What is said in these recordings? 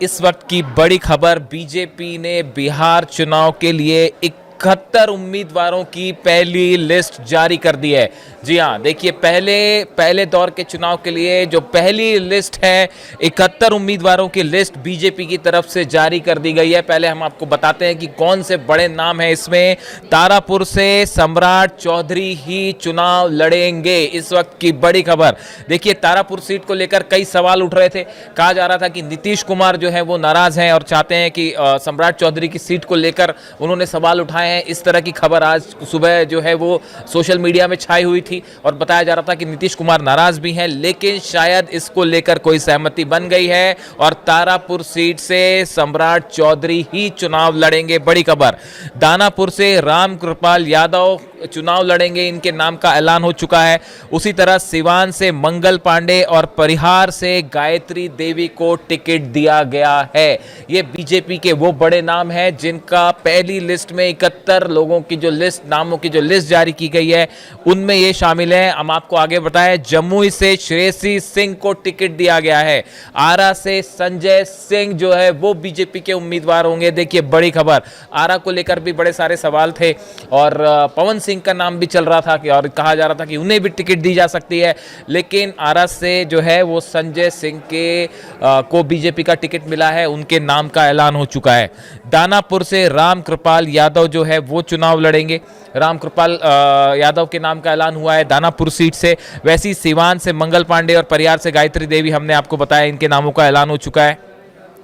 इस वक्त की बड़ी खबर, बीजेपी ने बिहार चुनाव के लिए 71 उम्मीदवारों की पहली लिस्ट जारी कर दी है। जी हां, देखिए पहले दौर के चुनाव के लिए जो पहली लिस्ट है, 71 उम्मीदवारों की लिस्ट बीजेपी की तरफ से जारी कर दी गई है। पहले हम आपको बताते हैं कि कौन से बड़े नाम हैं इसमें। तारापुर से सम्राट चौधरी ही चुनाव लड़ेंगे, इस वक्त की बड़ी खबर। देखिए तारापुर सीट को लेकर कई सवाल उठ रहे थे। कहा जा रहा था कि नीतीश कुमार जो है वो नाराज हैं और चाहते हैं कि सम्राट चौधरी की सीट को लेकर उन्होंने सवाल उठाए हैं। इस तरह की खबर आज सुबह जो है वो सोशल मीडिया में छाई हुई थी और बताया जा रहा था कि नीतीश कुमार नाराज भी हैं, लेकिन शायद इसको लेकर कोई सहमति बन गई है और तारापुर सीट से सम्राट चौधरी ही चुनाव लड़ेंगे। बड़ी खबर, दानापुर से राम कृपाल यादव चुनाव लड़ेंगे, इनके नाम का ऐलान हो चुका है। उसी तरह सिवान से मंगल पांडे और परिहार से गायत्री देवी को टिकट दिया गया है। ये बीजेपी के वो बड़े नाम हैं जिनका पहली लिस्ट में 71 लोगों की जो लिस्ट, नामों की जो लिस्ट जारी की गई है, उनमें ये शामिल है। हम आपको आगे बताएं, जमुई से श्रेयसी सिंह को टिकट दिया गया है। आरा से संजय सिंह जो है वो बीजेपी के उम्मीदवार होंगे। देखिए बड़ी खबर, आरा को लेकर भी बड़े सारे सवाल थे और पवन सिंह का नाम भी चल रहा था कि और कहा जा रहा था कि उन्हें भी टिकट दी जा सकती है, लेकिन आरा से जो है वो संजय सिंह को बीजेपी का टिकट मिला है, उनके नाम का ऐलान हो चुका है। दानापुर से राम कृपाल यादव जो है वो चुनाव लड़ेंगे। राम कृपाल यादव के नाम का ऐलान हुआ है दानापुर सीट से। वैसी सिवान से मंगल पांडे और परिहार से गायत्री देवी, हमने आपको बताया, इनके नामों का ऐलान हो चुका है।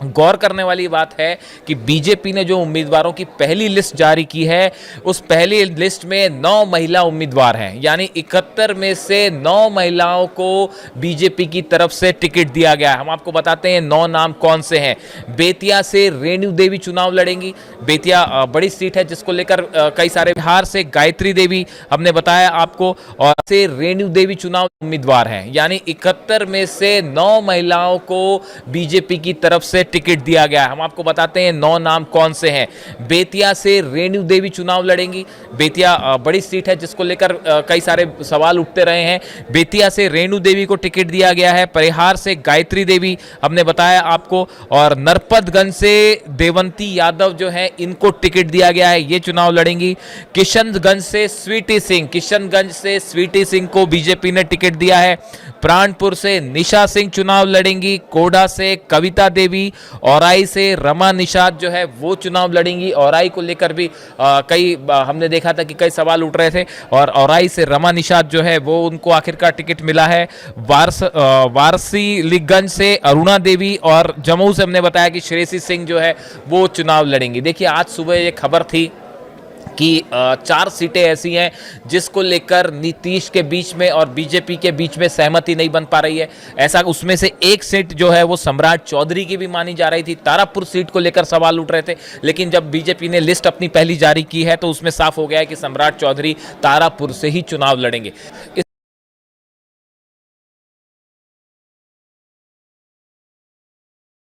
गौर करने वाली बात है कि बीजेपी ने जो उम्मीदवारों की पहली लिस्ट जारी की है, उस पहली लिस्ट में 9 महिला उम्मीदवार हैं, यानी 71 में से 9 महिलाओं को बीजेपी की तरफ से टिकट दिया गया है। हम आपको बताते हैं 9 नाम कौन से हैं। बेतिया से रेणु देवी चुनाव लड़ेंगी। बेतिया बड़ी सीट है जिसको लेकर कई सारे, बिहार से गायत्री देवी हमने बताया आपको, और से रेणु देवी चुनाव उम्मीदवार हैं, यानी 71 में से 9 महिलाओं को बीजेपी की तरफ से टिकट दिया गया है। हम आपको बताते हैं 9 नाम कौन से हैं। बेतिया से रेणु देवी चुनाव लड़ेंगी। बेतिया बड़ी सीट है जिसको लेकर कई सारे सवाल उठते रहे हैं। बेतिया से रेणु देवी को टिकट दिया गया है। परिहार से गायत्री देवी हमने बताया आपको, और नरपतगंज से देवंती यादव जो है इनको टिकट दिया गया है, ये चुनाव लड़ेंगी। किशनगंज से स्वीटी सिंह, किशनगंज से स्वीटी सिंह को बीजेपी ने टिकट दिया है। प्राणपुर से निशा सिंह चुनाव लड़ेंगी। कोडा से कविता देवी, औराई से रमा निषाद जो है वो चुनाव लड़ेंगी। औराई को लेकर भी हमने देखा था कि कई सवाल उठ रहे थे, और औराई से रमा निषाद जो है वो उनको आखिरकार टिकट मिला है। वारसीलीगंज से अरुणा देवी, और जम्मू से हमने बताया कि श्रेयसी सिंह जो है वो चुनाव लड़ेंगी। देखिए आज सुबह ये खबर थी कि 4 सीटें ऐसी हैं जिसको लेकर नीतीश के बीच में और बीजेपी के बीच में सहमति नहीं बन पा रही है। ऐसा, उसमें से एक सीट जो है वो सम्राट चौधरी की भी मानी जा रही थी। तारापुर सीट को लेकर सवाल उठ रहे थे, लेकिन जब बीजेपी ने लिस्ट अपनी पहली जारी की है तो उसमें साफ हो गया है कि सम्राट चौधरी तारापुर से ही चुनाव लड़ेंगे।